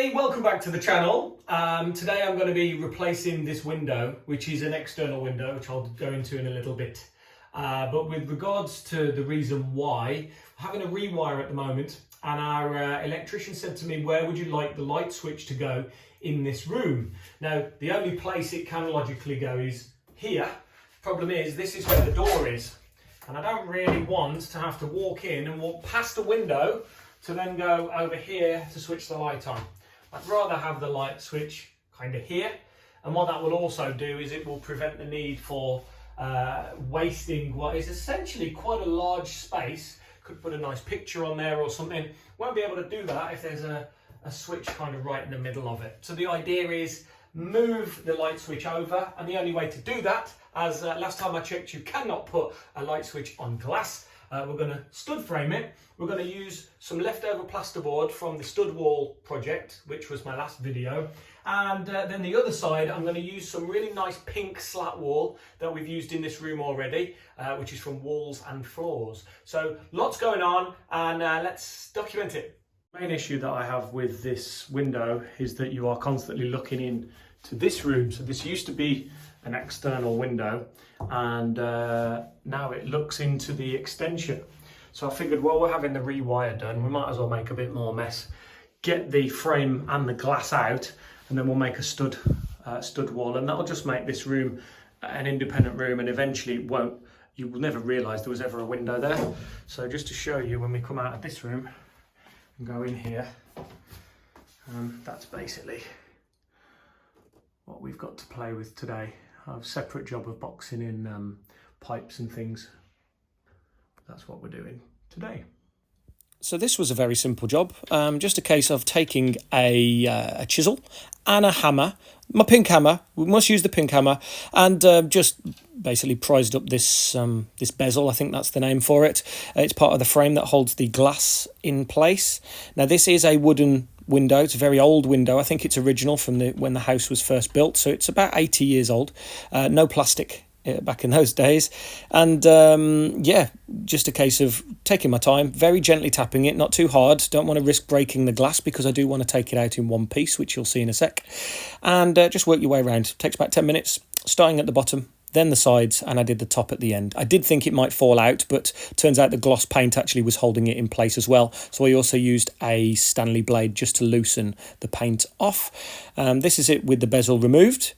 everybody, welcome back to the channel. Today I'm going to be replacing this window, which is an external window, which I'll go into in a little bit. But with regards to the reason why, I'm having a rewire at the moment, and our electrician said to me, where would you like the light switch to go in this room? Now, the only place it can logically go is here. Problem is, this is where the door is, and I don't really want to have to walk in and walk past the window to then go over here to switch the light on. I'd rather have the light switch kind of here, and what that will also do is it will prevent the need for wasting what is essentially quite a large space. Could put a nice picture on there or something. Won't be able to do that if there's a switch kind of right in the middle of it. So the idea is move the light switch over, and the only way to do that, as last time I checked, you cannot put a light switch on glass. We're going to stud frame it. We're going to use some leftover plasterboard from the stud wall project, which was my last video. And then the other side, I'm going to use some really nice pink slat wall that we've used in this room already, which is from Walls and Floors. So lots going on, and let's document it. The main issue that I have with this window is that you are constantly looking in to this room. So this used to be an external window, and now it looks into the extension. So I figured while we're having the rewire done, we might as well make a bit more mess, get the frame and the glass out, and then we'll make a stud wall, and that'll just make this room an independent room, and eventually you will never realize there was ever a window there. So just to show you, when we come out of this room and go in here, that's basically what we've got to play with today. I have a separate job of boxing in pipes and things. That's what we're doing today. So this was a very simple job, just a case of taking a chisel and a hammer, my pink hammer, we must use the pink hammer, and just basically prised up this bezel, I think that's the name for it. It's part of the frame that holds the glass in place. Now this is a wooden window, it's a very old window. I think it's original from when the house was first built, so it's about 80 years old. No plastic back in those days, and yeah, just a case of taking my time, very gently tapping it, not too hard. Don't want to risk breaking the glass because I do want to take it out in one piece, which you'll see in a sec, and just work your way around. Takes about 10 minutes, starting at the bottom, then the sides, and I did the top at the end. I did think it might fall out, but turns out the gloss paint actually was holding it in place as well. So I also used a Stanley blade just to loosen the paint off. This is it with the bezel removed.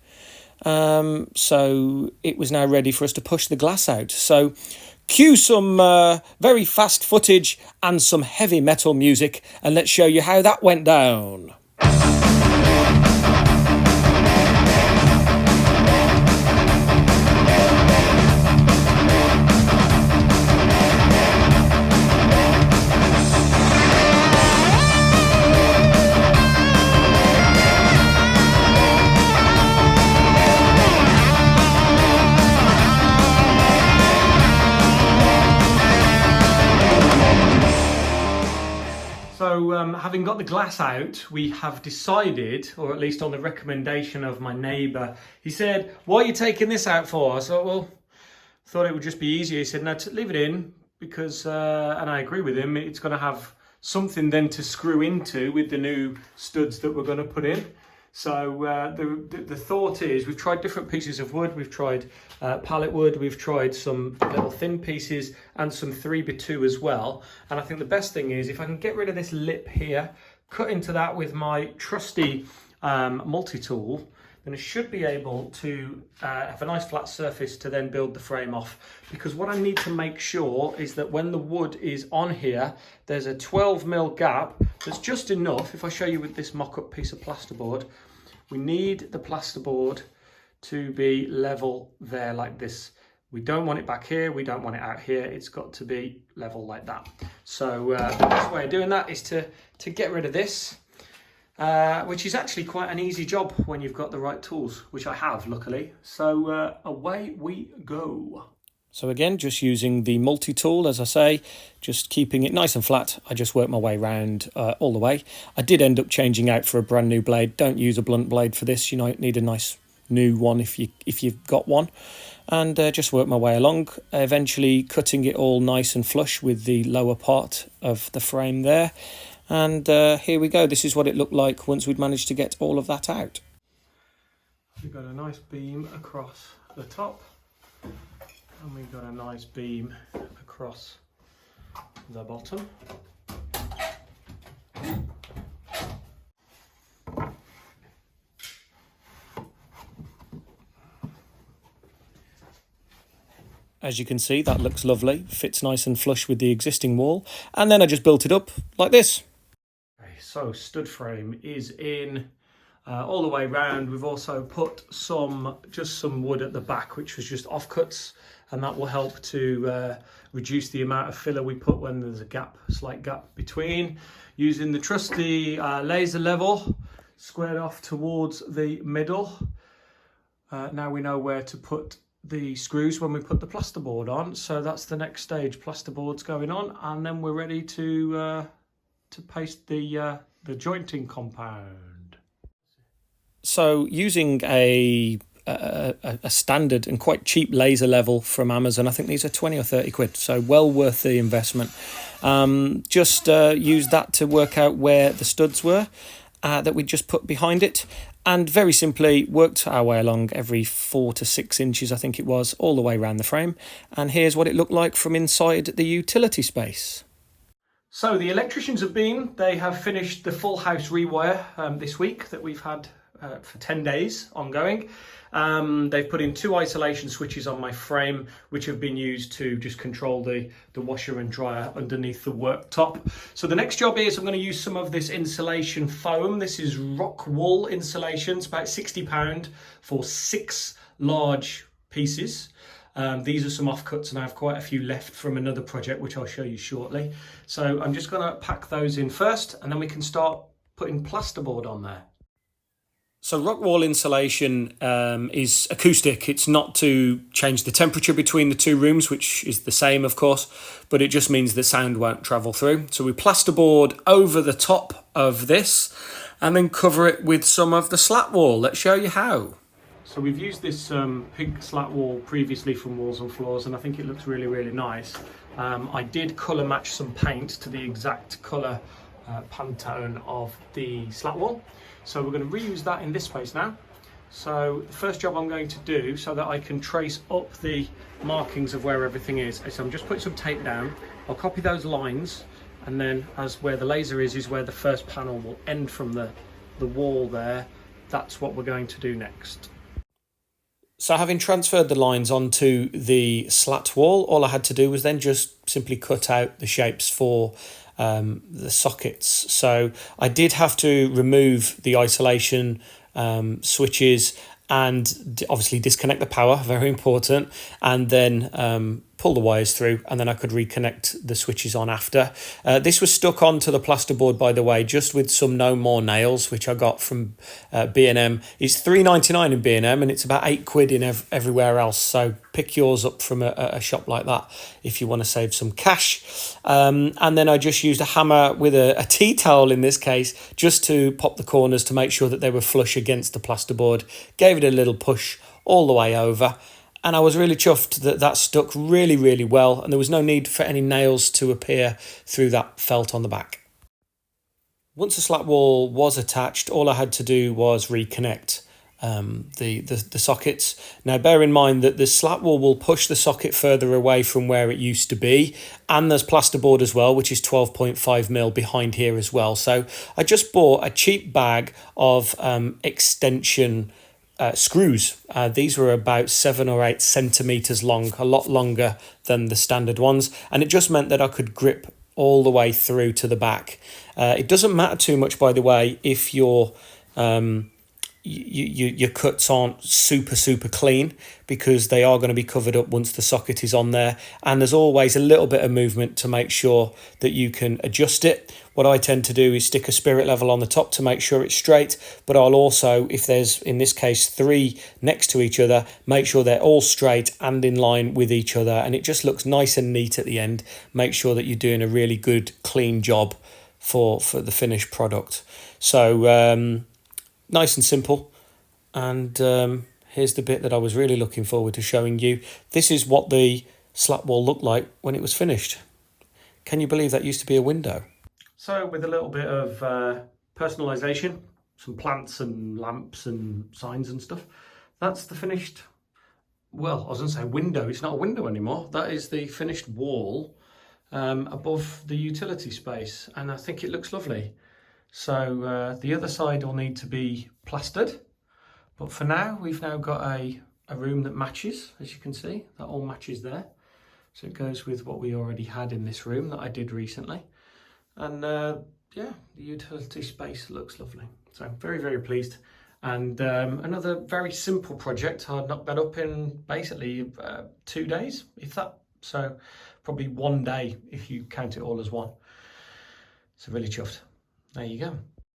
So it was now ready for us to push the glass out. So cue some very fast footage and some heavy metal music, and let's show you how that went down. So having got the glass out, we have decided, or at least on the recommendation of my neighbour, he said, "What are you taking this out for?" I thought, well, thought it would just be easier. He said, "No, leave it in," because, and I agree with him, it's going to have something then to screw into with the new studs that we're going to put in. So the thought is, we've tried different pieces of wood. We've tried pallet wood, we've tried some little thin pieces, and some 3x2 as well. And I think the best thing is, if I can get rid of this lip here, cut into that with my trusty multi-tool, then I should be able to have a nice flat surface to then build the frame off. Because what I need to make sure is that when the wood is on here, there's a 12mm gap that's just enough. If I show you with this mock-up piece of plasterboard, we need the plasterboard to be level there like this. We don't want it back here, we don't want it out here, it's got to be level like that. So the best way of doing that is to get rid of this. Which is actually quite an easy job when you've got the right tools, which I have, luckily. So away we go. So again, just using the multi-tool, as I say, just keeping it nice and flat. I just work my way around all the way. I did end up changing out for a brand new blade. Don't use a blunt blade for this. You know, need a nice new one if you've got one. And just work my way along, eventually cutting it all nice and flush with the lower part of the frame there. And here we go. This is what it looked like once we'd managed to get all of that out. We've got a nice beam across the top, and we've got a nice beam across the bottom. As you can see, that looks lovely, fits nice and flush with the existing wall. And then I just built it up like this. Okay, so stud frame is in all the way round. We've also put just some wood at the back, which was just offcuts, and that will help to reduce the amount of filler we put when there's a slight gap between. Using the trusty laser level, squared off towards the middle. Now we know where to put the screws when we put the plasterboard on, so that's the next stage. Plasterboard's going on, and then we're ready to paste the jointing compound. So using a standard and quite cheap laser level from Amazon, I think these are 20 or 30 quid, so well worth the investment. Just used that to work out where the studs were that we just put behind it, and very simply worked our way along every 4 to 6 inches, I think it was, all the way around the frame. And here's what it looked like from inside the utility space. So the electricians they have finished the full house rewire this week that we've had for 10 days ongoing. They've put in 2 isolation switches on my frame, which have been used to just control the washer and dryer underneath the worktop. So the next job is I'm going to use some of this insulation foam. This is rock wool insulation. It's about £60 for 6 large pieces. These are some offcuts, and I have quite a few left from another project, which I'll show you shortly. So I'm just going to pack those in first, and then we can start putting plasterboard on there. So rock wall insulation is acoustic. It's not to change the temperature between the 2 rooms, which is the same, of course, but it just means the sound won't travel through. So we plasterboard over the top of this and then cover it with some of the slat wall. Let's show you how. So we've used this pink slat wall previously from Walls and Floors, and I think it looks really, really nice. I did colour match some paint to the exact colour Pantone of the slat wall. So we're going to reuse that in this space now. So the first job I'm going to do, so that I can trace up the markings of where everything is I'm just putting some tape down. I'll copy those lines, and then as where the laser is where the first panel will end from the wall there. That's what we're going to do next. So having transferred the lines onto the slat wall, all I had to do was then just simply cut out the shapes for the sockets. So I did have to remove the isolation switches and obviously disconnect the power, very important, and then pull the wires through, and then I could reconnect the switches on after. This was stuck onto the plasterboard, by the way, just with some No More nails, which I got from B&M. It's £3.99 in B&M, and it's about £8 in everywhere else. So pick yours up from a shop like that if you want to save some cash. And then I just used a hammer with a tea towel in this case, just to pop the corners to make sure that they were flush against the plasterboard. Gave it a little push all the way over. And I was really chuffed that that stuck really, really well, and there was no need for any nails to appear through that felt on the back. Once the slat wall was attached, all I had to do was reconnect the sockets. Now bear in mind that the slat wall will push the socket further away from where it used to be, and there's plasterboard as well, which is 12.5mm behind here as well. So I just bought a cheap bag of extension screws. These were about 7 or 8 centimeters long, a lot longer than the standard ones, and it just meant that I could grip all the way through to the back. It doesn't matter too much, by the way, if your cuts aren't super clean, because they are going to be covered up once the socket is on there, and there's always a little bit of movement to make sure that you can adjust it. What I tend to do is stick a spirit level on the top to make sure it's straight, but I'll also, if there's in this case 3 next to each other, make sure they're all straight and in line with each other, and it just looks nice and neat at the end. Make sure that you're doing a really good clean job for the finished product. So nice and simple, and here's the bit that I was really looking forward to showing you. This is what the slat wall looked like when it was finished. Can you believe that used to be a window? So with a little bit of personalisation, some plants and lamps and signs and stuff, that's the finished, well, I was going to say window. It's not a window anymore. That is the finished wall above the utility space, and I think it looks lovely. So the other side will need to be plastered, but for now we've now got a room that matches, as you can see. That all matches there. So it goes with what we already had in this room that I did recently. And yeah, the utility space looks lovely. So very, very pleased. And another very simple project. I knocked that up in basically 2 days, if that. So probably 1 day if you count it all as one. So really chuffed. There you go.